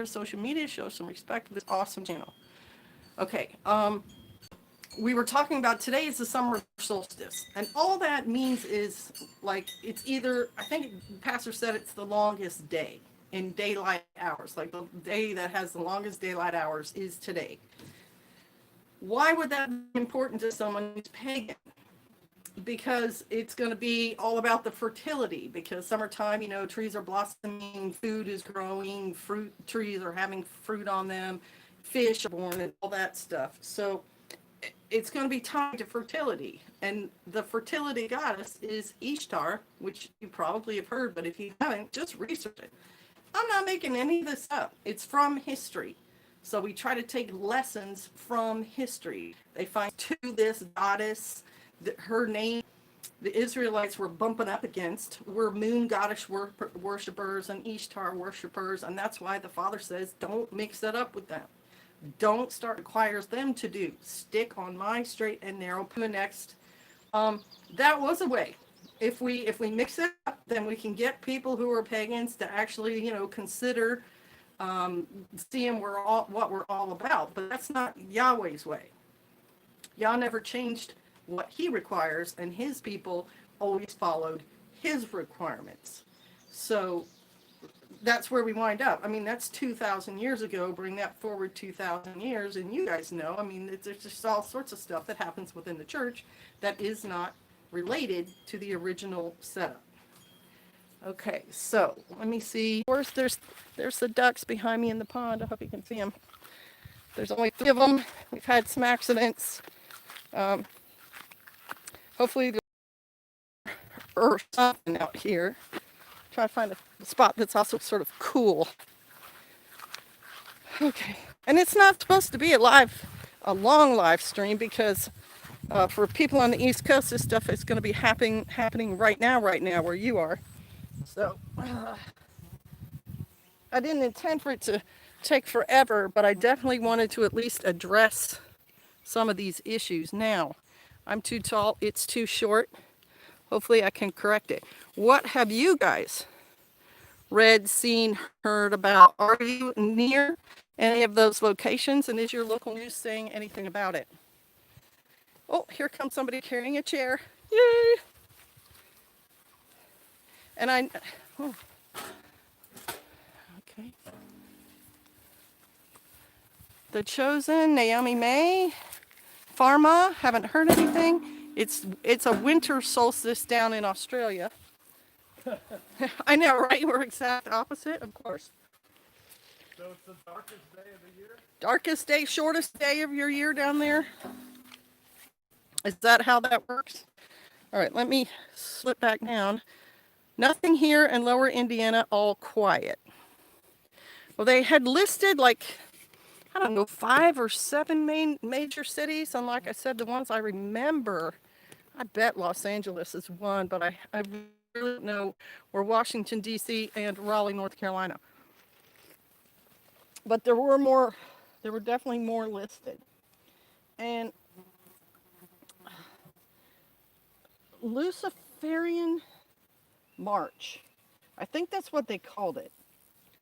social media, show some respect to this awesome channel. Okay, we were talking about today is the summer solstice, and all that means is like it's either, I think the pastor said it's the longest day in daylight hours, like the day that has the longest daylight hours is today. Why would that be important to someone who's pagan? Because it's going to be all about the fertility, because summertime, trees are blossoming, food is growing, fruit trees are having fruit on them, fish are born and all that stuff. So it's going to be tied to fertility, and the fertility goddess is Ishtar, which you probably have heard, but if you haven't, just research it. I'm not making any of this up. It's from history. So we try to take lessons from history. They find to this goddess, her name, the Israelites were bumping up against were moon goddess worshippers and Ishtar worshippers, and that's why the Father says, don't mix that up with them. Don't start requires them to do. Stick on my straight and narrow path. Next, that was a way. If we mix it up, then we can get people who are pagans to actually, consider seeing what we're all about. But that's not Yahweh's way. Yah never changed what he requires, and his people always followed his requirements. So that's where we wind up. I mean, that's 2,000 years ago. Bring that forward 2,000 years, and you guys know, I mean, there's just all sorts of stuff that happens within the church that is not related to the original setup. Okay, so let me see. Of course, there's the ducks behind me in the pond. I hope you can see them. There's only 3 of them. We've had some accidents. Hopefully or something out here. Try to find a spot that's also sort of cool. Okay, and it's not supposed to be a long live stream, because for people on the East Coast, this stuff is going to be happening right now where you are. So I didn't intend for it to take forever, but I definitely wanted to at least address some of these issues. Now, I'm too tall, it's too short. Hopefully I can correct it. What have you guys read, seen, heard about? Are you near any of those locations, and is your local news saying anything about it? Oh, here comes somebody carrying a chair. Yay! And okay. The Chosen, Naomi May, Pharma, haven't heard anything. It's a winter solstice down in Australia. I know, right? We're exact opposite, of course. So it's the darkest day of the year? Darkest day, shortest day of your year down there? Is that how that works? All right, let me slip back down. Nothing here in Lower Indiana, all quiet. Well, they had listed like, I don't know, 5 or 7 major cities. And like I said, the ones I remember, I bet Los Angeles is one, but I really don't know, were Washington, D.C. and Raleigh, North Carolina. But there were definitely more listed. And Luciferian March, I think that's what they called it.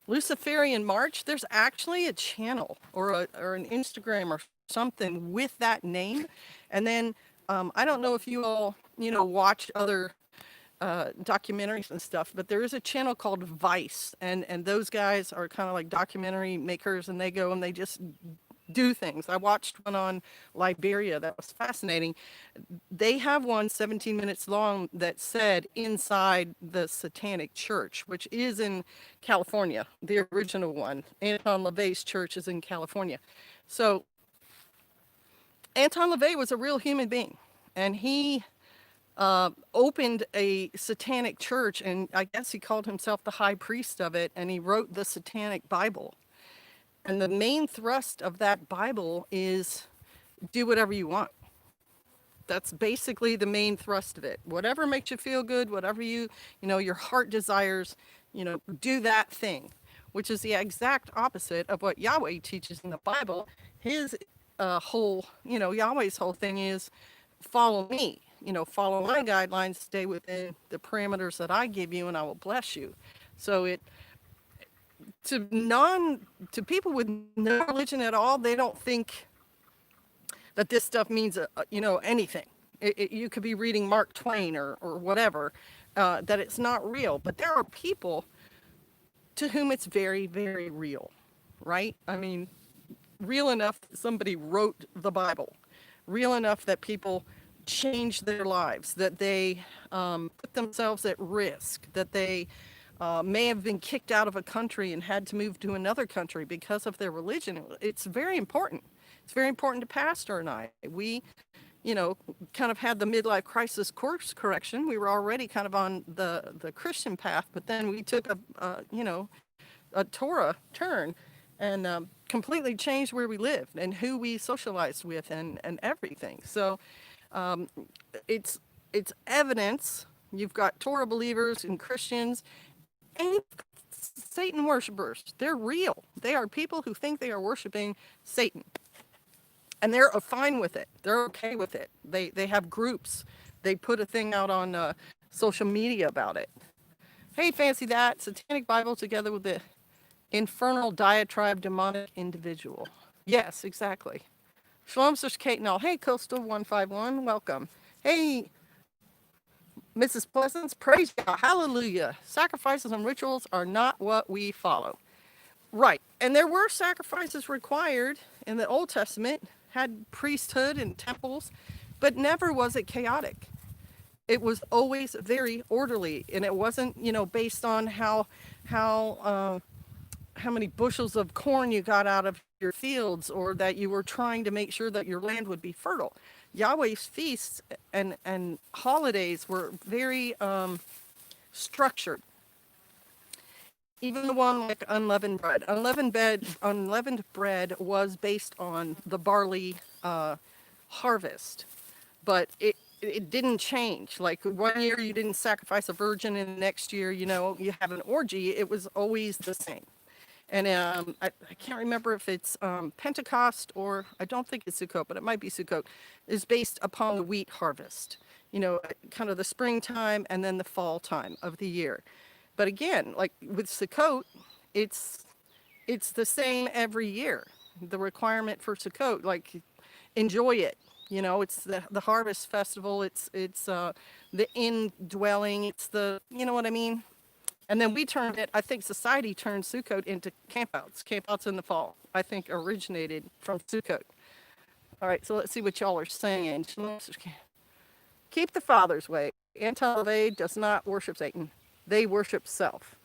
Luciferian March, there's actually a channel or an Instagram or something with that name. And then I don't know if you all, watch other documentaries and stuff, but there is a channel called Vice, and those guys are kind of like documentary makers, and they go and they just do things. I watched one on Liberia that was fascinating. They have one 17 minutes long that said inside the Satanic Church, which is in California, the original one. Anton LaVey's church is in California. So Anton LaVey was a real human being, and he opened a satanic church, and I guess he called himself the high priest of it, and he wrote the Satanic Bible. And the main thrust of that Bible is do whatever you want. That's basically the main thrust of it. Whatever makes you feel good, whatever your heart desires, do that thing, which is the exact opposite of what Yahweh teaches in the Bible. His Yahweh's whole thing is follow me, follow my guidelines, stay within the parameters that I give you, and I will bless you. So to people with no religion at all, they don't think that this stuff means anything. You could be reading Mark Twain or whatever, that it's not real. But there are people to whom it's very, very real, right? I mean, real enough that somebody wrote the Bible, real enough that people changed their lives, that they put themselves at risk, that they may have been kicked out of a country and had to move to another country because of their religion. It's very important. It's very important to Pastor and I. We, kind of had the midlife crisis course correction. We were already kind of on the Christian path, but then we took a Torah turn and completely changed where we lived and who we socialized with and everything. So it's evidence. You've got Torah believers and Christians and Satan worshipers. They're real. They are people who think they are worshiping Satan. And they're fine with it. They're okay with it. They have groups. They put a thing out on social media about it. Hey, fancy that. Satanic Bible together with the infernal diatribe demonic individual. Yes, exactly. Shalom, Sister Kate and all. Hey, Coastal 151, welcome. Hey, Mrs. Pleasance, praise God, hallelujah. Sacrifices and rituals are not what we follow. Right, and there were sacrifices required in the Old Testament, had priesthood and temples, but never was it chaotic. It was always very orderly, and it wasn't, based on how many bushels of corn you got out of your fields, or that you were trying to make sure that your land would be fertile. Yahweh's feasts and holidays were very structured. Even the one like unleavened bread. Unleavened bread was based on the barley harvest, but it didn't change. Like 1 year you didn't sacrifice a virgin, and the next year, you have an orgy. It was always the same. And I can't remember if it's Pentecost, or I don't think it's Sukkot, but it might be Sukkot, is based upon the wheat harvest, kind of the springtime and then the fall time of the year. But again, like with Sukkot, it's the same every year. The requirement for Sukkot, like, enjoy it. It's the harvest festival. It's the indwelling. It's you know what I mean? And then we turned it, I think society turned Sukkot into campouts. Campouts in the fall, I think, originated from Sukkot. All right, so let's see what y'all are saying. Keep the Father's way. Anti-Levade does not worship Satan. They worship self.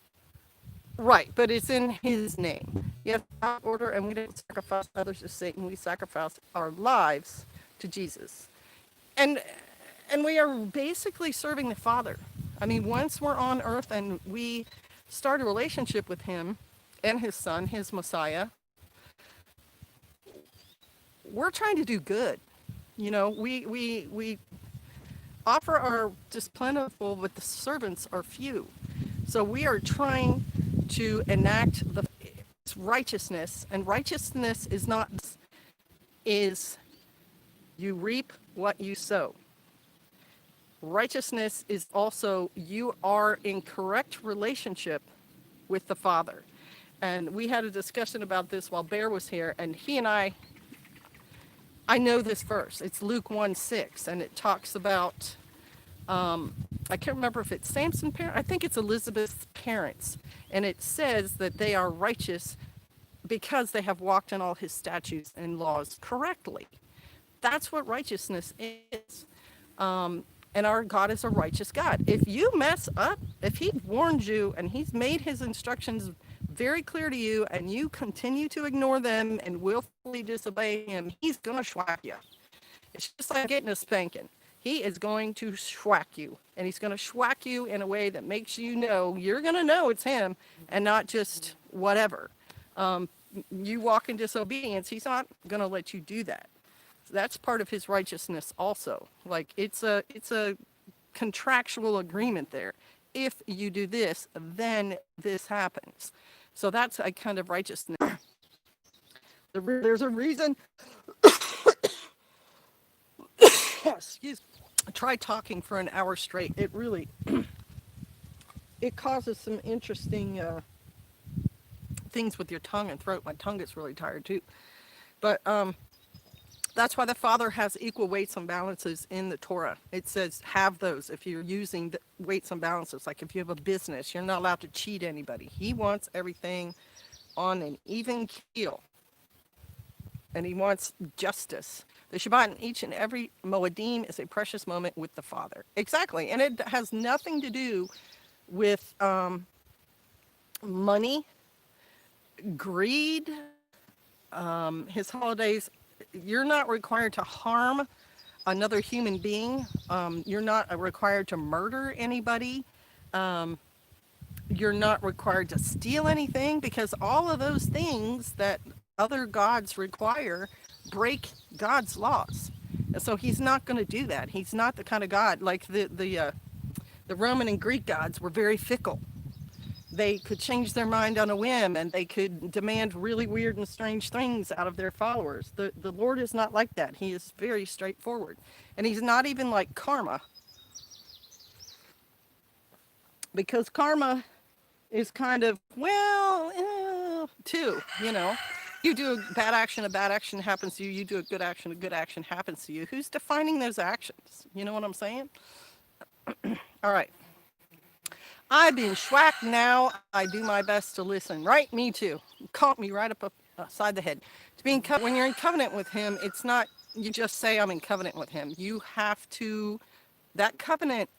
Right, but it's in his name. You have to order, and we don't sacrifice others to Satan. We sacrifice our lives to Jesus. And we are basically serving the Father. I mean, once we're on earth and we start a relationship with him and his son, his Messiah, we're trying to do good. We offer our just plentiful, but the servants are few. So we are trying to enact the righteousness, and righteousness is you reap what you sow. Righteousness is also you are in correct relationship with the Father. And we had a discussion about this while Bear was here, and he and I know this verse. It's Luke 1:6, and it talks about, I can't remember if it's Samson's parents. I think it's Elizabeth's parents. And it says that they are righteous because they have walked in all his statutes and laws correctly. That's what righteousness is. And our God is a righteous God. If you mess up, if he warned you and he's made his instructions very clear to you and you continue to ignore them and willfully disobey him, he's going to schwack you. It's just like getting a spanking. He is going to schwack you. And he's going to schwack you in a way that makes you're going to know it's him and not just whatever. You walk in disobedience, he's not going to let you do that. That's part of his righteousness also. Like it's a contractual agreement there. If you do this, then this happens. So that's a kind of righteousness. There's a reason. Excuse me. Try talking for an hour straight. It really it causes some interesting things with your tongue and throat. My tongue gets really tired too. But that's why the Father has equal weights and balances in the Torah. It says have those if you're using the weights and balances. Like if you have a business, you're not allowed to cheat anybody. He wants everything on an even keel, and he wants justice. The Shabbat in each and every Moedim is a precious moment with the Father. Exactly, and it has nothing to do with money, greed, his holidays. You're not required to harm another human being. You're not required to murder anybody. You're not required to steal anything, because all of those things that other gods require break God's laws. And so he's not going to do that. He's not the kind of God like the Roman and Greek gods were very fickle. They could change their mind on a whim, and they could demand really weird and strange things out of their followers. The Lord is not like that. He is very straightforward. And he's not even like karma, because karma is kind of, well, too, you know. You do a bad action happens to you. You do a good action happens to you. Who's defining those actions? You know what I'm saying? All right. I've been schwacked now. I do my best to listen. Right? Me too. Caught me right up upside the head. To be when you're in covenant with him, it's not, you just say I'm in covenant with him. You have to, that covenant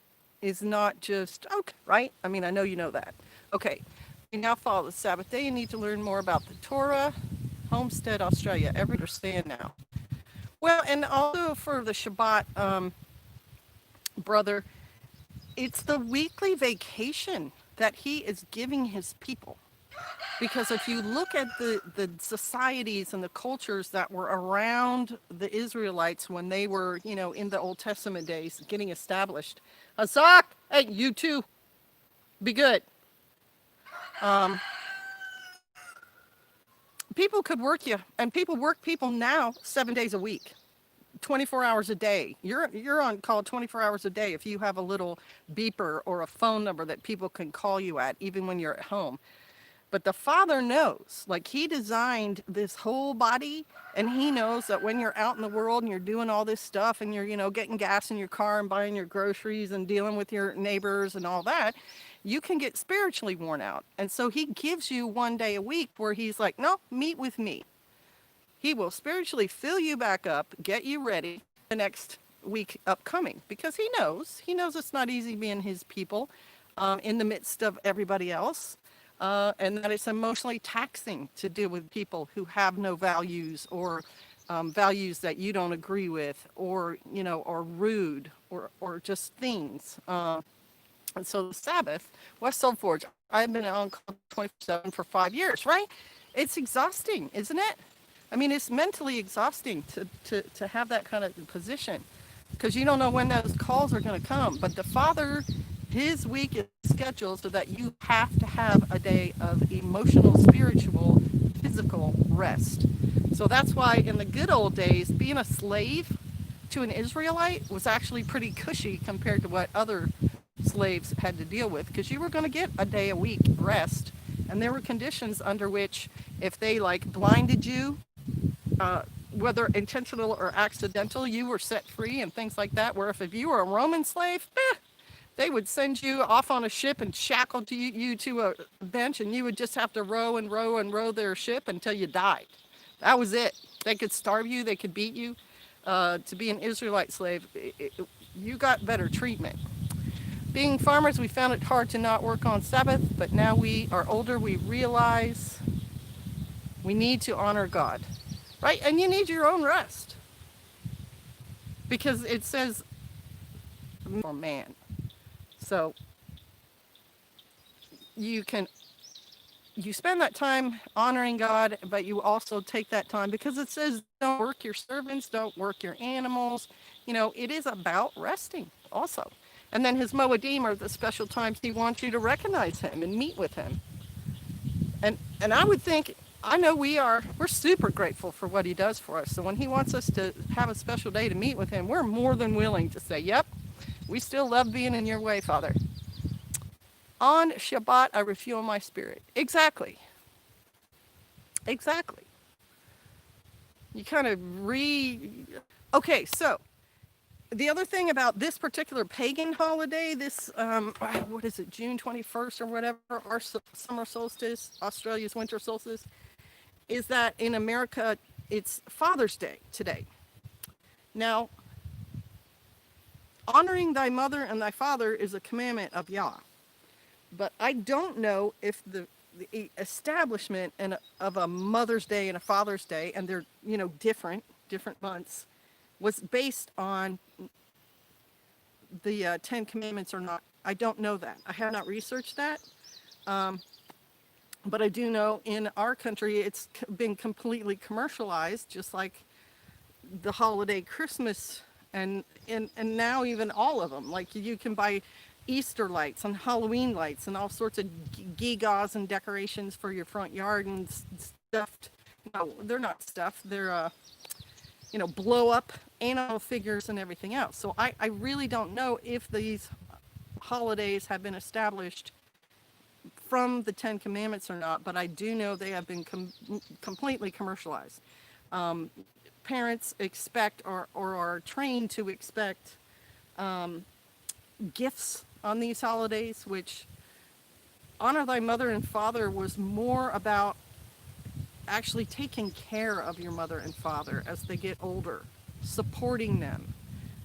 is not just, okay, right? I mean, I know you know that. Okay. You now follow the Sabbath day. You need to learn more about the Torah. Homestead, Australia. Every understand now. Well, and also for the Shabbat, brother, it's the weekly vacation that he is giving his people. Because if you look at the societies and the cultures that were around the Israelites when they were, you know, in the Old Testament days getting established. Hazak, hey, you too, be good. People could work you, and people work people now 7 days a week. 24 hours a day. You're on call 24 hours a day if you have a little beeper or a phone number that people can call you at, even when you're at home. But the Father knows, like he designed this whole body, and he knows that when you're out in the world and you're doing all this stuff and you're, you know, getting gas in your car and buying your groceries and dealing with your neighbors and all that, you can get spiritually worn out. And so he gives you 1 day a week where he's like, no, meet with me. He will spiritually fill you back up, get you ready the next week upcoming, because he knows it's not easy being his people in the midst of everybody else, and that it's emotionally taxing to deal with people who have no values, or values that you don't agree with, or, you know, or rude, or just things. And so the Sabbath, West Soul Forge, I've been on call 24/7 for 5 years, right? It's exhausting, isn't it? I mean, it's mentally exhausting to have that kind of position, because you don't know when those calls are going to come. But the Father, his week is scheduled so that you have to have a day of emotional, spiritual, physical rest. So that's why in the good old days, being a slave to an Israelite was actually pretty cushy compared to what other slaves had to deal with, because you were going to get a day a week rest. And there were conditions under which, if they like blinded you, whether intentional or accidental, you were set free and things like that. Where if you were a Roman slave, they would send you off on a ship and shackle you to a bench, and you would just have to row and row and row their ship until you died. That was it. They could starve you, they could beat you. To be an Israelite slave, you got better treatment. Being farmers, we found it hard to not work on Sabbath, but now we are older, we realize we need to honor God. Right? And you need your own rest. Because it says, for man. So, you spend that time honoring God, but you also take that time, because it says, don't work your servants, don't work your animals. You know, it is about resting also. And then his Moedim are the special times he wants you to recognize him and meet with him. And I would think, I know we're super grateful for what he does for us. So when he wants us to have a special day to meet with him, we're more than willing to say, yep, we still love being in your way, Father. On Shabbat, I refuel my spirit. Exactly. Exactly. You kind of Okay, so the other thing about this particular pagan holiday, this, what is it, June 21st or whatever, our summer solstice, Australia's winter solstice, is that in America, it's Father's Day today. Now, honoring thy mother and thy father is a commandment of Yah. But I don't know if the establishment of a Mother's Day and a Father's Day, and they're, different months, was based on the Ten Commandments or not. I don't know that. I have not researched that. But I do know in our country it's been completely commercialized, just like the holiday Christmas and now even all of them. Like you can buy Easter lights and Halloween lights and all sorts of gewgaws and decorations for your front yard and stuffed. No, they're not stuffed. They're blow up animal figures and everything else. So I really don't know if these holidays have been established from the Ten Commandments or not, but I do know they have been completely commercialized. Parents expect or are trained to expect gifts on these holidays, which honor thy mother and father was more about actually taking care of your mother and father as they get older, supporting them.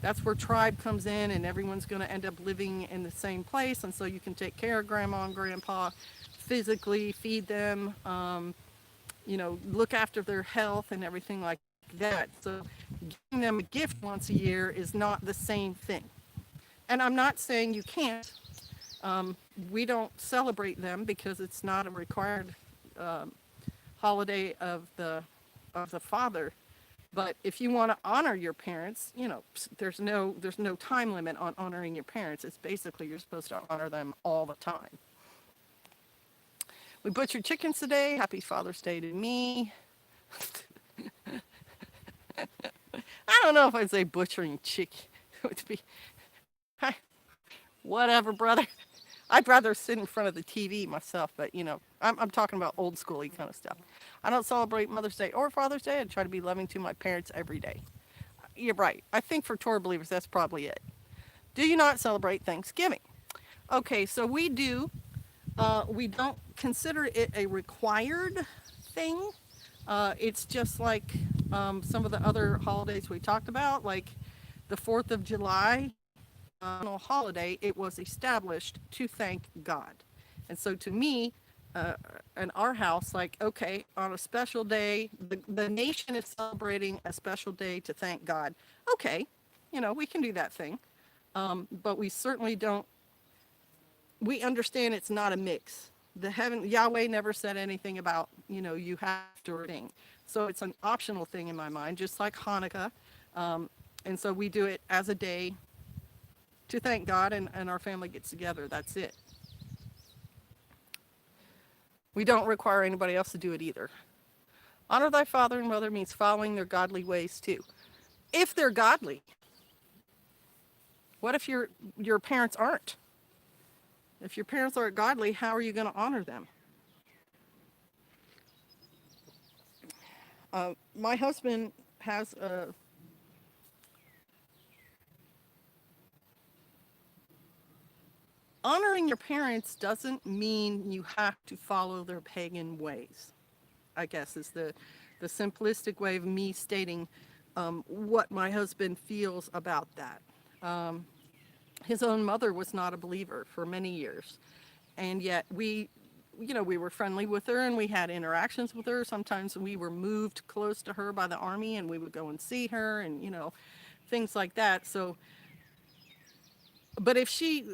That's where tribe comes in, and everyone's going to end up living in the same place, and so you can take care of grandma and grandpa, physically feed them, look after their health and everything like that. So giving them a gift once a year is not the same thing. And I'm not saying you can't. We don't celebrate them because it's not a required holiday of the father. But if you want to honor your parents, there's no time limit on honoring your parents. It's basically you're supposed to honor them all the time. We butchered chickens today. Happy Father's Day to me. I don't know if I'd say butchering chicken. It would be, whatever, brother. I'd rather sit in front of the TV myself, but I'm talking about old schooly kind of stuff. I don't celebrate Mother's Day or Father's Day. I try to be loving to my parents every day. You're right. I think for Torah believers, that's probably it. Do you not celebrate Thanksgiving? Okay, so we do. We don't consider it a required thing. It's just like some of the other holidays we talked about, like the 4th of July. Holiday, it was established to thank God. And so to me, in our house, like, okay, on a special day, the nation is celebrating a special day to thank God. Okay, we can do that thing. But we certainly don't, we understand it's not a mix. Yahweh never said anything about, you have to ordain. So it's an optional thing in my mind, just like Hanukkah. And so we do it as a day to thank God, and our family gets together. That's it. We don't require anybody else to do it either. Honor thy father and mother means following their godly ways too. If they're godly. What if your parents aren't? If your parents aren't godly, how are you going to honor them? My husband has a honoring your parents doesn't mean you have to follow their pagan ways, I guess is the simplistic way of me stating what my husband feels about that. His own mother was not a believer for many years, and yet we were friendly with her and we had interactions with her. Sometimes we were moved close to her by the army and we would go and see her and things like that. So, but if she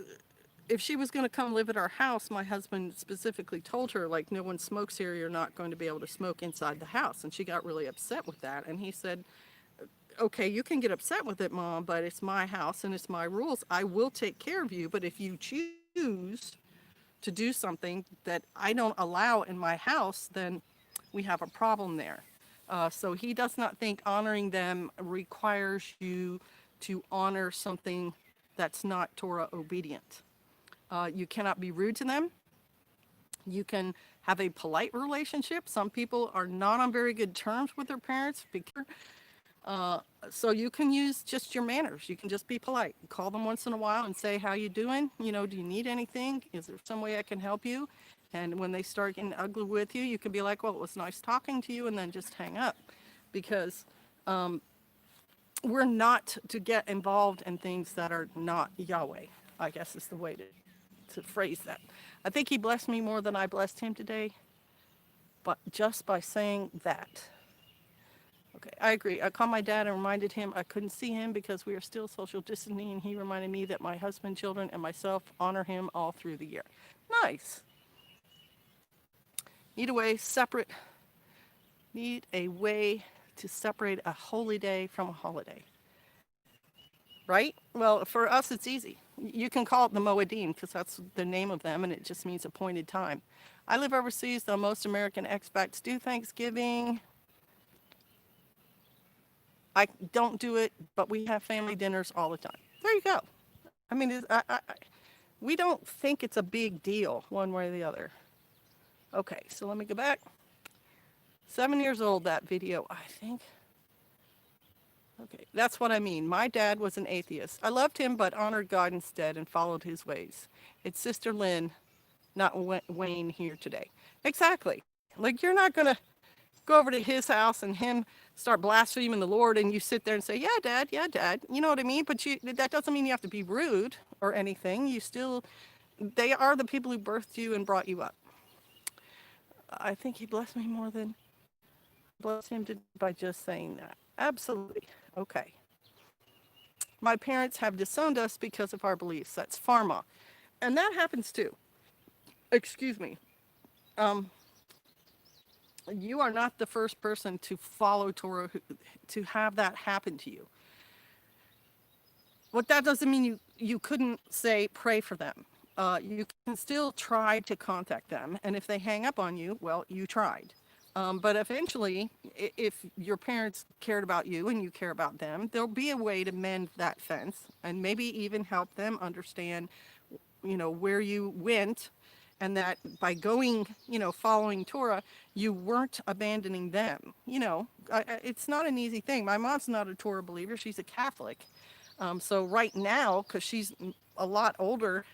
was going to come live at our house, my husband specifically told her, like, no one smokes here. You're not going to be able to smoke inside the house. And she got really upset with that. And he said, okay, you can get upset with it, Mom, but it's my house and it's my rules. I will take care of you. But if you choose to do something that I don't allow in my house, then we have a problem there. So he does not think honoring them requires you to honor something that's not Torah obedient. You cannot be rude to them. You can have a polite relationship. Some people are not on very good terms with their parents. Uh, so you can use just your manners. You can just be polite. Call them once in a while and say, how you doing? You know, do you need anything? Is there some way I can help you? And when they start getting ugly with you, you can be like, well, it was nice talking to you, and then just hang up. Because we're not to get involved in things that are not Yahweh, I guess is the way to phrase that. I think he blessed me more than I blessed him today, but just by saying that. Okay, I agree. I called my dad and reminded him I couldn't see him because we are still social distancing, and he reminded me that my husband, children, and myself honor him all through the year. Nice. Need a way separate. Need a way to separate a holy day from a holiday. Right? Well, for us, it's easy. You can call it the Moedim because that's the name of them, and it just means appointed time. I live overseas, though most American expats do Thanksgiving. I don't do it, but we have family dinners all the time. There you go. I mean, we don't think it's a big deal one way or the other. Okay, so let me go back. 7 years old, that video, I think. Okay, that's what I mean. My dad was an atheist. I loved him, but honored God instead and followed his ways. It's Sister Lynn, not Wayne here today. Exactly. Like, you're not going to go over to his house and him start blaspheming the Lord and you sit there and say, yeah, Dad. You know what I mean? But that doesn't mean you have to be rude or anything. They are the people who birthed you and brought you up. I think he blessed me more than blessed him by just saying that. Absolutely. Okay. My parents have disowned us because of our beliefs. That's pharma. And that happens too. Excuse me. You are not the first person to follow Torah to have that happen to you. What that doesn't mean you couldn't say pray for them. You can still try to contact them. And if they hang up on you, well, you tried. But eventually, if your parents cared about you and you care about them, there'll be a way to mend that fence and maybe even help them understand, where you went, and that by going, following Torah, you weren't abandoning them. It's not an easy thing. My mom's not a Torah believer. She's a Catholic. So right now, because she's a lot older,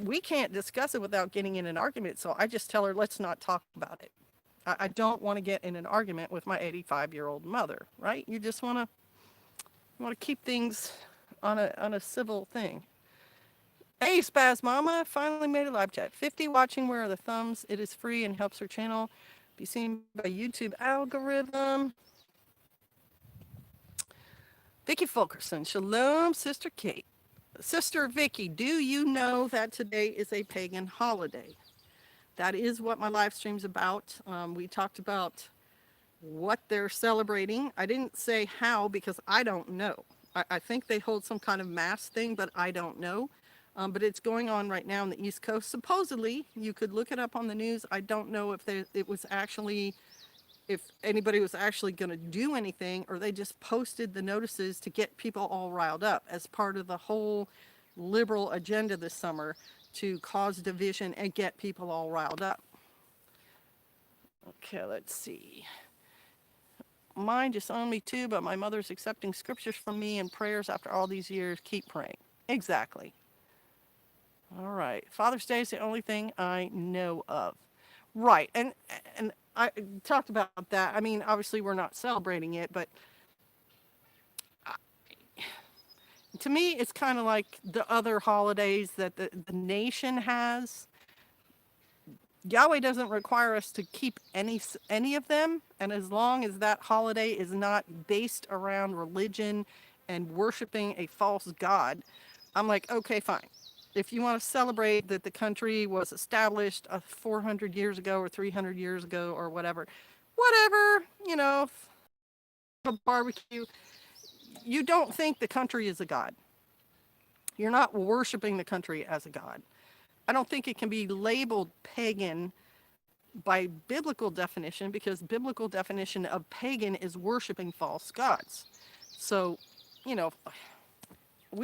we can't discuss it without getting in an argument. So I just tell her, let's not talk about it. I don't want to get in an argument with my 85-year-old mother, right? You just want to keep things on a civil thing. Hey, Spaz Mama, finally made a live chat. 50 watching. Where are the thumbs? It is free and helps her channel be seen by YouTube algorithm. Vicky Fulkerson, shalom, Sister Kate. Sister Vicky, do you know that today is a pagan holiday? That is what my live stream's about. We talked about what they're celebrating. I didn't say how because I don't know. I think they hold some kind of mass thing, but I don't know. But it's going on right now on the East Coast. Supposedly, you could look it up on the news. I don't know if if anybody was actually going to do anything, or they just posted the notices to get people all riled up as part of the whole liberal agenda this summer to cause division and get people all riled up. Okay, let's see. Mine disowned me too, but my mother's accepting scriptures from me and prayers after all these years. Keep praying. Exactly. All right. Father's Day is the only thing I know of. Right. And I talked about that. I mean, obviously we're not celebrating it, but to me, it's kind of like the other holidays that the nation has. Yahweh doesn't require us to keep any of them, and as long as that holiday is not based around religion and worshiping a false god, I'm like, okay, fine. If you want to celebrate that the country was established 400 years ago or 300 years ago or whatever, a barbecue, you don't think the country is a god. You're not worshiping the country as a god. I don't think it can be labeled pagan by biblical definition, because biblical definition of pagan is worshiping false gods. So, we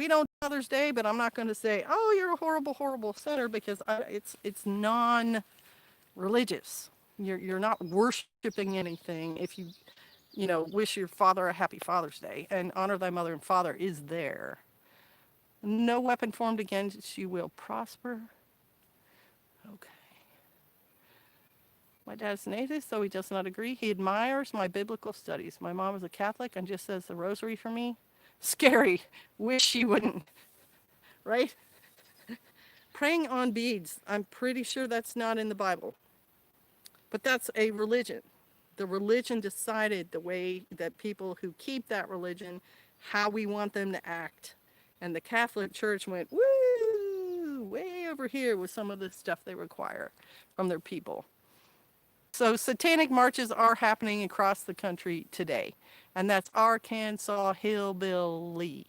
don't Mother's Day, but I'm not going to say, oh, you're a horrible, horrible sinner, because it's religious. You're not worshiping anything if you, wish your father a happy Father's Day and honor thy mother and father is there. No weapon formed against you will prosper. Okay. My dad's an atheist, though he does not agree. He admires my biblical studies. My mom is a Catholic and just says the rosary for me. Scary. Wish she wouldn't. Right? Praying on beads. I'm pretty sure that's not in the Bible. But that's a religion. The religion decided the way that people who keep that religion, how we want them to act. And the Catholic Church went, woo, way over here with some of the stuff they require from their people. So satanic marches are happening across the country today. And that's Arkansas Hillbilly.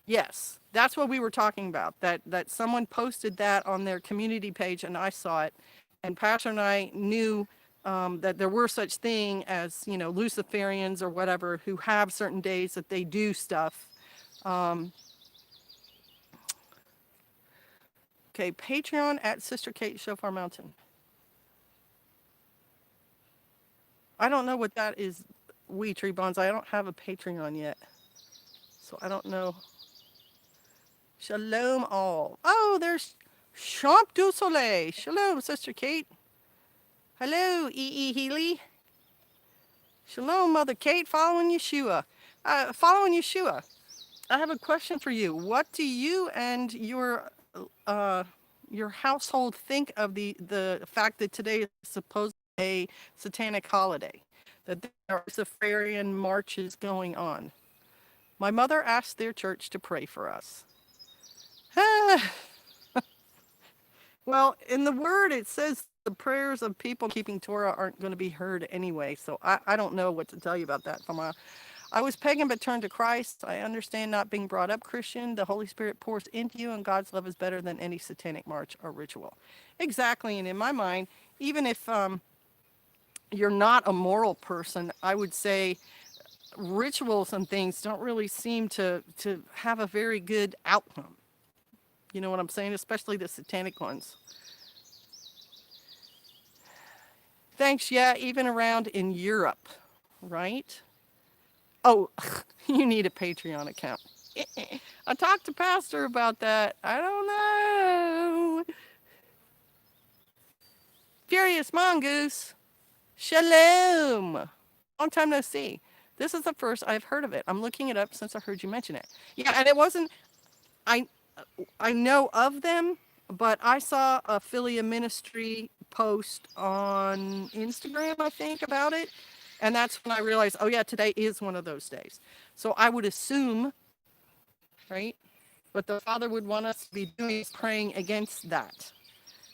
Yes, that's what we were talking about. That someone posted that on their community page and I saw it. And Pastor and I knew that there were such thing as, Luciferians or whatever who have certain days that they do stuff. Okay, Patreon at Sister Kate Shofar Mountain. I don't know what that is, Wee Tree Bonds. I don't have a Patreon yet. So I don't know. Shalom all. Oh, there's Champ du Soleil. Shalom, Sister Kate. Hello, E.E. Healy. Shalom, Mother Kate. Following Yeshua. I have a question for you. What do you and your household think of the fact that today is supposed to be a satanic holiday? That there are Luciferian marches going on. My mother asked their church to pray for us. Well, in the word, it says the prayers of people keeping Torah aren't going to be heard anyway. So I don't know what to tell you about that. I was pagan but turned to Christ. I understand not being brought up Christian. The Holy Spirit pours into you and God's love is better than any satanic march or ritual. Exactly. And in my mind, even if you're not a moral person, I would say rituals and things don't really seem to have a very good outcome. You know what I'm saying? Especially the satanic ones. Thanks, yeah, even around in Europe, right? Oh, you need a Patreon account. I talked to Pastor about that. I don't know. Furious Mongoose. Shalom. Long time no see. This is the first I've heard of it. I'm looking it up since I heard you mention it. Yeah, and it wasn't... I know of them, but I saw a Philia Ministry post on Instagram, I think, about it. And that's when I realized, oh yeah, today is one of those days. So I would assume, right, what the Father would want us to be doing is praying against that.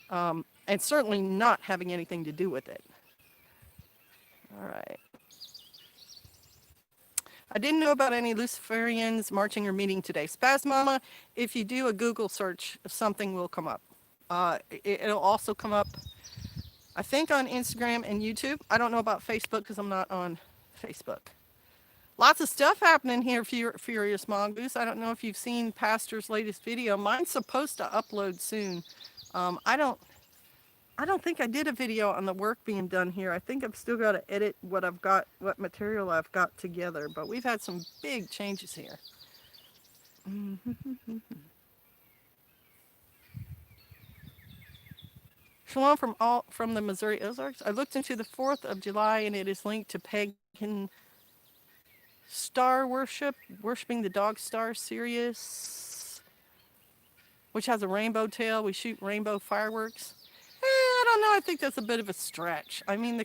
And certainly not having anything to do with it. All right. I didn't know about any Luciferians marching or meeting today. Spaz Mama, if you do a Google search, something will come up. It'll also come up, I think, on Instagram and YouTube. I don't know about Facebook because I'm not on Facebook. Lots of stuff happening here, Furious Mongoose. I don't know if you've seen Pastor's latest video. Mine's supposed to upload soon. I don't think I did a video on the work being done here. I think I've still got to edit what material I've got together. But we've had some big changes here. Shalom from the Missouri Ozarks. I looked into the 4th of July and it is linked to pagan star worshiping the dog star Sirius, which has a rainbow tail. We shoot rainbow fireworks. I don't know. I think that's a bit of a stretch. I mean,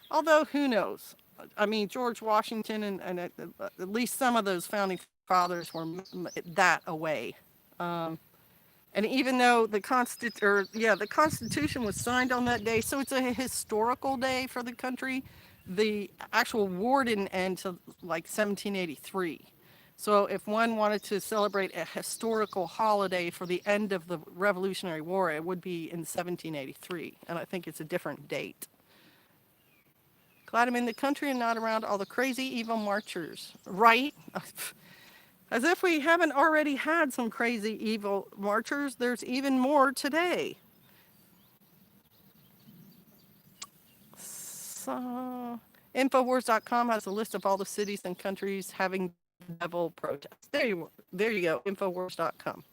although who knows? I mean, George Washington and at least some of those founding fathers were that away. And even though the Constitution was signed on that day, so it's a historical day for the country. The actual war didn't end till like 1783. So if one wanted to celebrate a historical holiday for the end of the Revolutionary War, it would be in 1783. And I think it's a different date. Glad I'm in the country and not around all the crazy evil marchers. Right? As if we haven't already had some crazy evil marchers, there's even more today. Infowars.com has a list of all the cities and countries having devil protests. There you go. Infowars.com.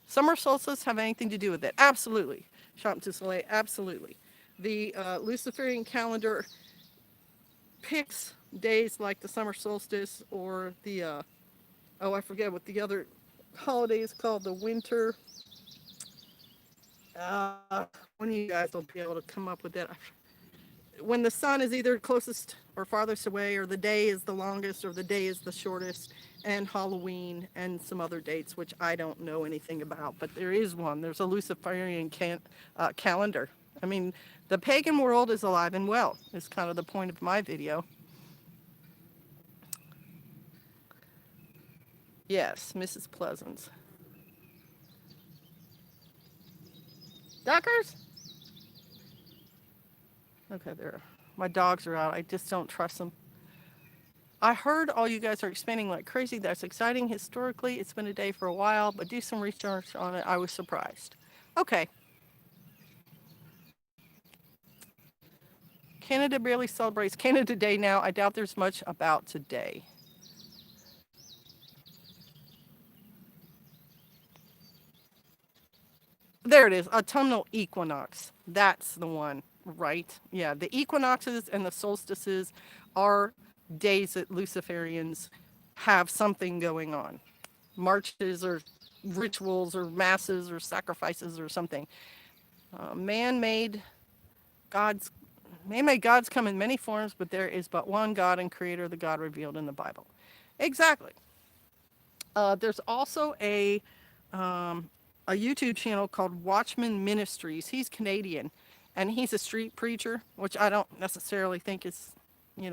Summer solstice have anything to do with it? Absolutely. Champs du Soleil, absolutely. The Luciferian calendar picks days like the summer solstice or the I forget what the other holiday is called, the winter. One of you guys will be able to come up with that. When the sun is either closest or farthest away, or the day is the longest or the day is the shortest, and Halloween and some other dates, which I don't know anything about, but there is one. There's a Luciferian calendar. I mean, the pagan world is alive and well, is kind of the point of my video. Yes, Mrs. Pleasance. Duckers? Okay, there. My dogs are out. I just don't trust them. I heard all you guys are expanding like crazy. That's exciting. Historically, it's been a day for a while, but do some research on it. I was surprised. Okay. Canada barely celebrates Canada Day now. I doubt there's much about today. There it is, autumnal equinox. That's the one, right? Yeah, the equinoxes and the solstices are days that Luciferians have something going on. Marches or rituals or masses or sacrifices or something. Man-made gods, man-made gods come in many forms, but there is but one God and creator, the God revealed in the Bible. Exactly. There's also a YouTube channel called Watchman Ministries. He's Canadian, and he's a street preacher, which I don't necessarily think is,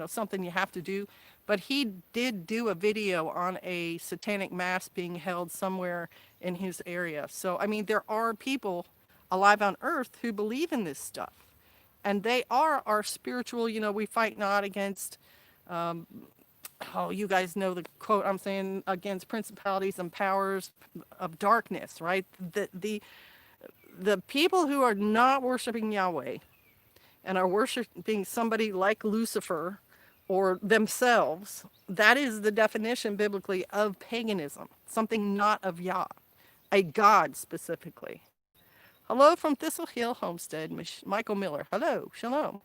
something you have to do. But he did do a video on a satanic mass being held somewhere in his area. So, I mean, there are people alive on earth who believe in this stuff. And they are our spiritual, we fight not against you guys know the quote I'm saying, against principalities and powers of darkness, right? The people who are not worshiping Yahweh and are worshiping somebody like Lucifer or themselves, that is the definition biblically of paganism, something not of Yah, a god specifically. Hello from Thistle Hill Homestead, Michael Miller. Hello, shalom.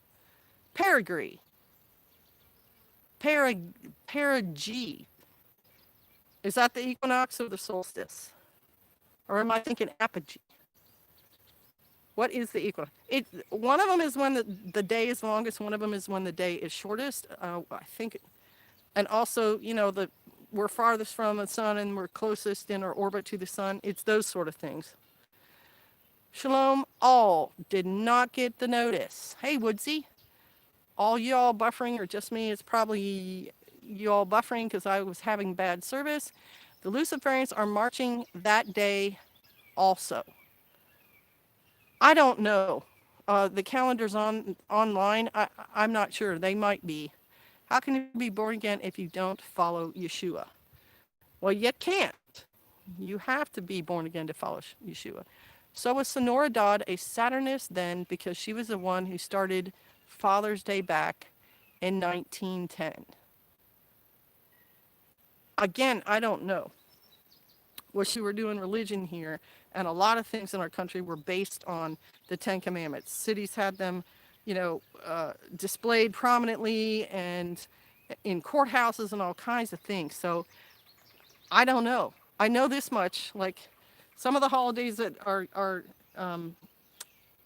Paragree. Perigee. Is that the equinox or the solstice? Or am I thinking apogee? What is the equinox? One of them is when the day is longest. One of them is when the day is shortest. I think, and also, we're farthest from the sun and we're closest in our orbit to the sun. It's those sort of things. Shalom, all did not get the notice. Hey, Woodsy. All y'all buffering, or just me? It's probably y'all buffering because I was having bad service. The Luciferians are marching that day also. I don't know. The calendar's online. I'm not sure. They might be. How can you be born again if you don't follow Yeshua? Well, you can't. You have to be born again to follow Yeshua. So was Sonora Dodd a Saturnist then, because she was the one who started Father's Day back in 1910? Again, I don't know. Well, she were doing religion here, and a lot of things in our country were based on the Ten Commandments. Cities had them, displayed prominently and in courthouses and all kinds of things. So I don't know. I know this much, like some of the holidays that are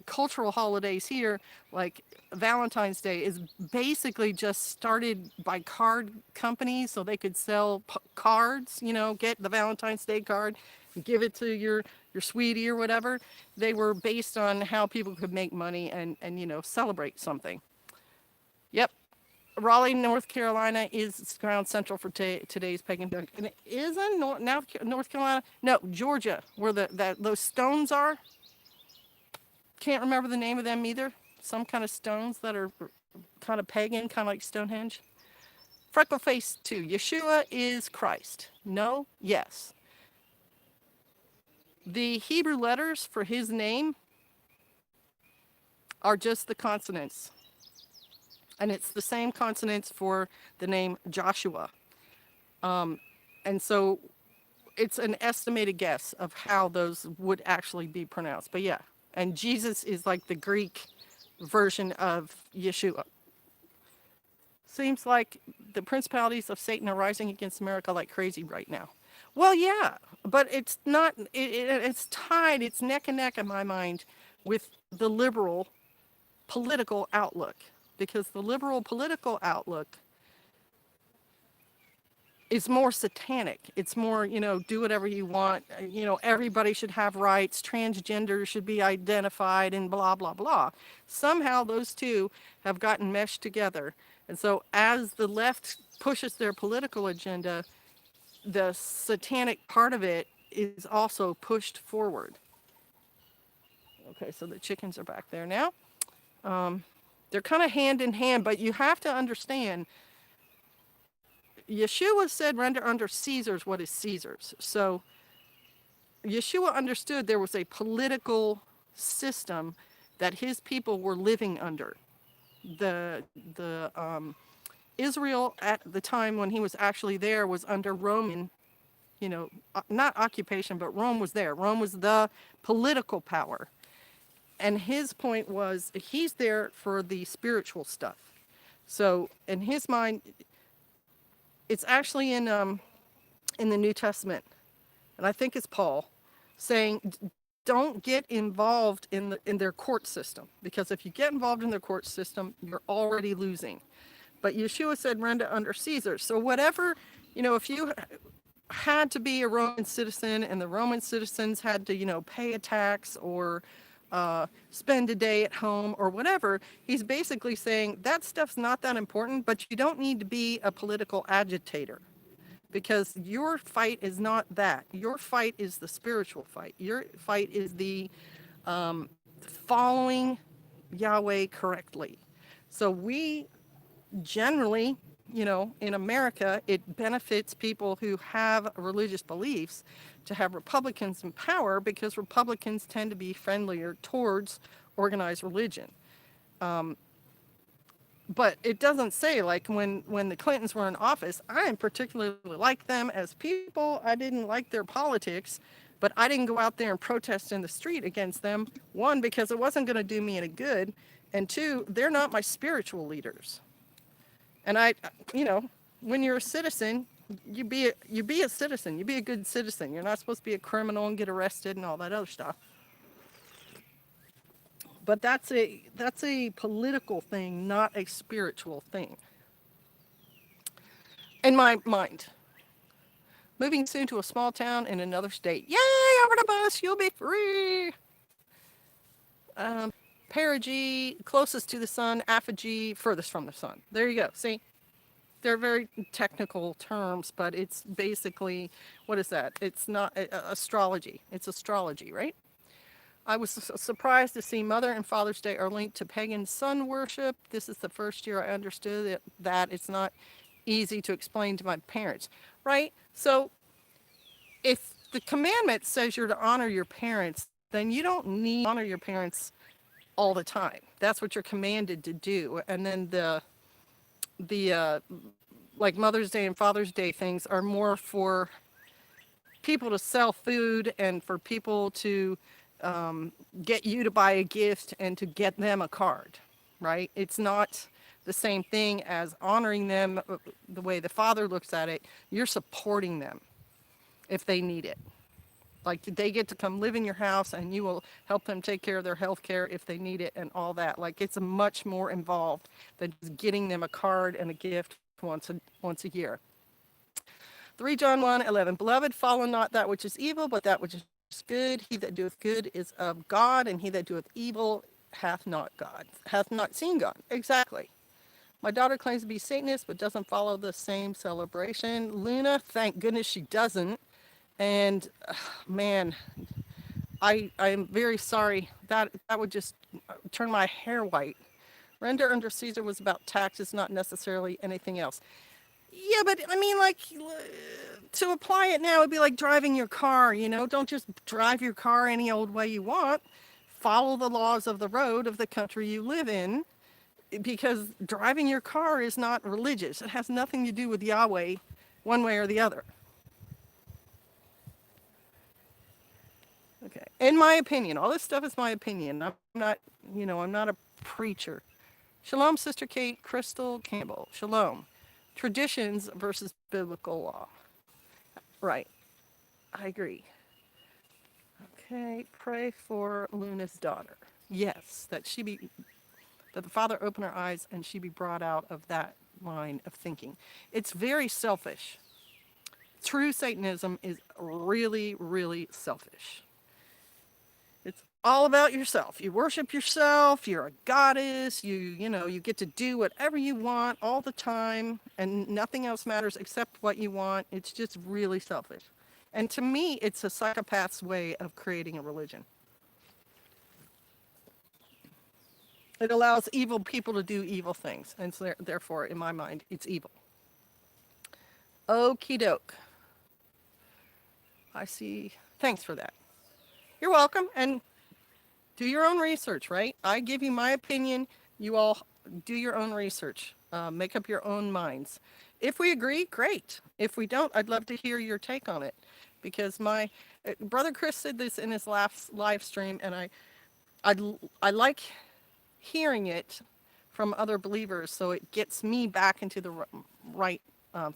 cultural holidays here, like Valentine's Day, is basically just started by card companies so they could sell cards, get the Valentine's Day card, give it to your sweetie or whatever. They were based on how people could make money and celebrate something. Yep. Raleigh, North Carolina is ground central for today's pagan. And it is in North Carolina? No, Georgia, where those stones are. Can't remember the name of them either. Some kind of stones that are kind of pagan, kind of like Stonehenge. Freckleface 2. Yeshua is Christ. No? Yes. The Hebrew letters for his name are just the consonants. And it's the same consonants for the name Joshua. And so it's an estimated guess of how those would actually be pronounced. But yeah, and Jesus is like the Greek version of Yeshua. Seems like the principalities of Satan are rising against America like crazy right now. Well, yeah, but it's not, it's tied, it's neck and neck in my mind with the liberal political outlook. Because the liberal political outlook is more satanic. It's more, do whatever you want. Everybody should have rights. Transgender should be identified and blah, blah, blah. Somehow those two have gotten meshed together. And so as the left pushes their political agenda, the satanic part of it is also pushed forward. Okay, so the chickens are back there now. They're kind of hand in hand, but you have to understand Yeshua said, render under Caesar's what is Caesar's. So Yeshua understood there was a political system that his people were living under. The Israel at the time when he was actually there was under Roman, not occupation, but Rome was there. Rome was the political power. And his point was he's there for the spiritual stuff. So in his mind, it's actually in the New Testament, and I think it's Paul, saying don't get involved in their court system, because if you get involved in their court system, you're already losing. But Yeshua said render under Caesar. So whatever, if you had to be a Roman citizen and the Roman citizens had to, pay a tax or spend a day at home or whatever, he's basically saying that stuff's not that important, but you don't need to be a political agitator, because your fight is not that. Your fight is the spiritual fight. Your fight is the following Yahweh correctly. So we generally, in America, it benefits people who have religious beliefs to have Republicans in power, because Republicans tend to be friendlier towards organized religion. But it doesn't say, like, when the Clintons were in office, I didn't particularly like them as people. I didn't like their politics, but I didn't go out there and protest in the street against them. One, because it wasn't going to do me any good. And two, they're not my spiritual leaders. And when you're a citizen, you be a citizen. You be a good citizen. You're not supposed to be a criminal and get arrested and all that other stuff. But that's a political thing, not a spiritual thing. In my mind. Moving soon to a small town in another state. Yay, over the bus, you'll be free. Perigee, closest to the sun. Apogee, furthest from the sun. There you go. See? They're very technical terms, but it's basically, what is that? It's not astrology. It's astrology, right? I was surprised to see Mother and Father's Day are linked to pagan sun worship. This is the first year I understood that it's not easy to explain to my parents, right? So if the commandment says you're to honor your parents, then you don't need to honor your parents all the time. That's what you're commanded to do. And then the like Mother's Day and Father's Day things are more for people to sell food and for people to get you to buy a gift and to get them a card, right? It's not the same thing as honoring them the way the Father looks at it. You're supporting them if they need it. Like, they get to come live in your house and you will help them take care of their health care if they need it and all that. Like, it's much more involved than just getting them a card and a gift once a year. 3 John 1:11. Beloved, follow not that which is evil, but that which is good. He that doeth good is of God, and he that doeth evil hath not seen God. Exactly. My daughter claims to be Satanist, but doesn't follow the same celebration. Luna, thank goodness she doesn't. And man, I am very sorry. That would just turn my hair white. Render under Caesar was about taxes, not necessarily anything else. Yeah, but I mean, like, to apply it now, it'd be like driving your car, Don't just drive your car any old way you want. Follow the laws of the road of the country you live in. because driving your car is not religious. It has nothing to do with Yahweh one way or the other. Okay. In my opinion, all this stuff is my opinion. I'm not, I'm not a preacher. Shalom, Sister Kate, Crystal Campbell. Shalom. Traditions versus biblical law. Right. I agree. Okay. Pray for Luna's daughter. Yes, that the Father open her eyes and she be brought out of that line of thinking. It's very selfish. True Satanism is really, really selfish. It's all about yourself. You worship yourself. You're a goddess. You get to do whatever you want all the time, and nothing else matters except what you want. It's just really selfish. And to me, it's a psychopath's way of creating a religion. It allows evil people to do evil things, and so therefore, in my mind, it's evil. Okie doke. I see. Thanks for that. You're welcome. And do your own research, right? I give you my opinion. You all do your own research. Make up your own minds. If we agree, great. If we don't, I'd love to hear your take on it. Because my brother Chris said this in his last live stream, and I like hearing it from other believers, so it gets me back into the right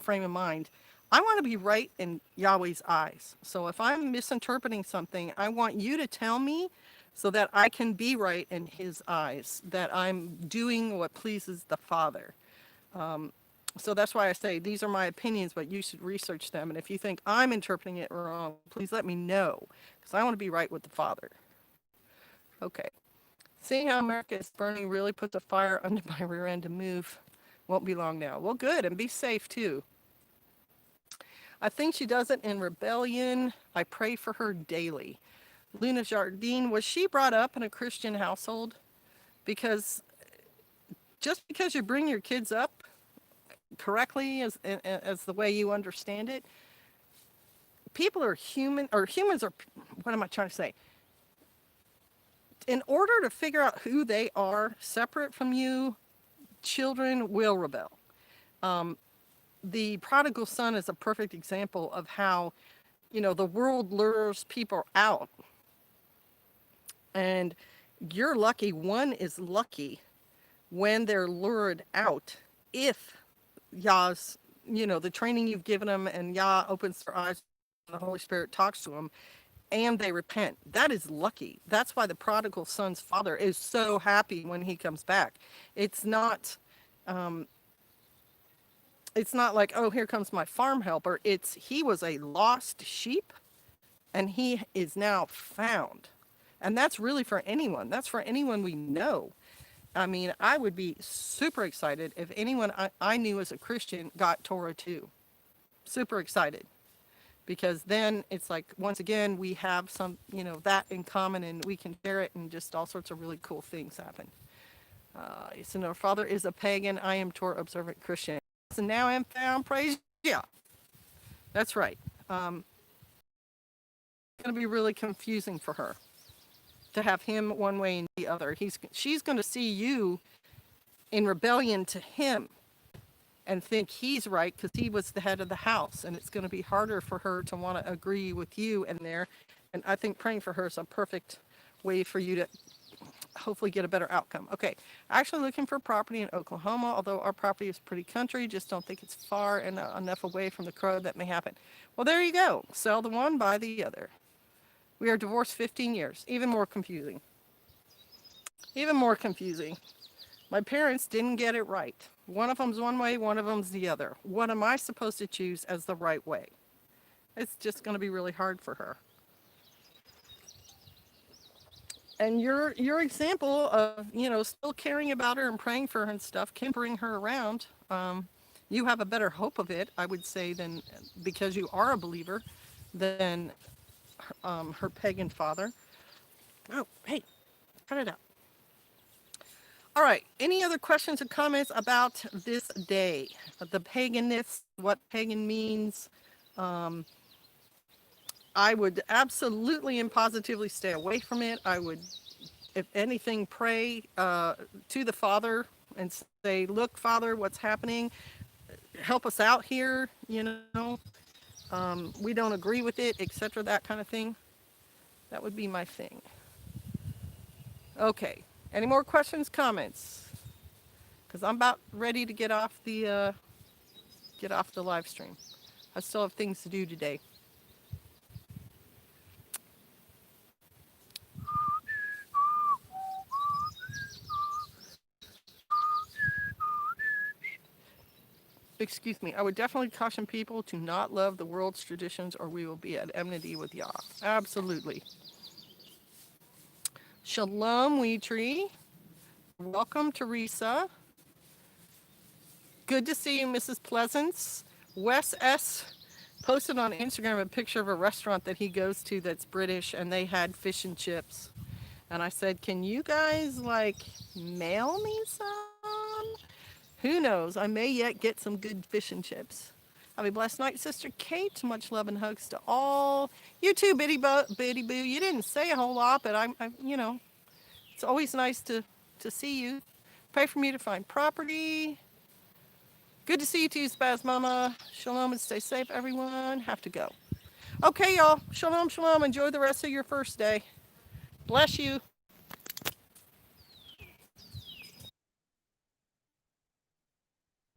frame of mind. I want to be right in Yahweh's eyes. So if I'm misinterpreting something, I want you to tell me so that I can be right in his eyes, that I'm doing what pleases the Father. So that's why I say these are my opinions, but you should research them. And if you think I'm interpreting it wrong, please let me know, because I want to be right with the Father. Okay. Seeing how America is burning really puts a fire under my rear end to move. Won't be long now. Well, good, and be safe too. I think she does it in rebellion. I pray for her daily. Luna Jardine, was she brought up in a Christian household? Because just because you bring your kids up correctly as the way you understand it, people are human, or humans are, what am I trying to say? In order to figure out who they are separate from you, children will rebel. The prodigal son is a perfect example of how, the world lures people out. And you're lucky, one is lucky when they're lured out, if Yah's, the training you've given them and Yah opens their eyes, and the Holy Spirit talks to them, and they repent. That is lucky. That's why the prodigal son's father is so happy when he comes back. It's not like, oh, here comes my farm helper. He was a lost sheep and he is now found. And that's really for anyone. That's for anyone we know. I mean, I would be super excited if anyone I knew as a Christian got Torah too. Super excited. Because then it's like, once again, we have some, that in common, and we can share it, and just all sorts of really cool things happen. So our father is a pagan. I am Torah observant Christian. And now I'm found. Praise Yah. That's right. It's going to be really confusing for her to have him one way and the other. She's going to see you in rebellion to him and think he's right because he was the head of the house, and it's going to be harder for her to want to agree with you in there. And I think praying for her is a perfect way for you to hopefully get a better outcome. Okay, actually looking for property in Oklahoma, although our property is pretty country, just don't think it's far enough away from the crow that may happen. Well, there you go. Sell the one, buy the other. We are divorced 15 years. Even more confusing. Even more confusing. My parents didn't get it right. One of them's one way, one of them's the other. What am I supposed to choose as the right way? It's just going to be really hard for her. And your example of, still caring about her and praying for her and stuff can bring her around. You have a better hope of it, I would say, than because you are a believer, than her pagan father. Oh, hey, cut it out. All right. Any other questions or comments about this day? The paganness, what pagan means. I would absolutely and positively stay away from it. I would, if anything, pray to the Father and say, look, Father, what's happening? Help us out here, we don't agree with it, etc., that kind of thing. That would be my thing. Okay. Any more questions, comments? Because I'm about ready to get off the live stream. I still have things to do today. Excuse me. I would definitely caution people to not love the world's traditions, or we will be at enmity with Yah. Absolutely. Shalom, Wee Tree. Welcome, Teresa. Good to see you, Mrs. Pleasance. Wes S. posted on Instagram a picture of a restaurant that he goes to that's British, and they had fish and chips. And I said, can you guys, mail me some? Who knows? I may yet get some good fish and chips. Have a blessed night, Sister Kate. Much love and hugs to all. You too, Biddy Boo. You didn't say a whole lot, but I'm it's always nice to see you. Pray for me to find property. Good to see you too, Spaz Mama. Shalom and stay safe, everyone. Have to go. Okay, y'all. Shalom, shalom. Enjoy the rest of your first day. Bless you.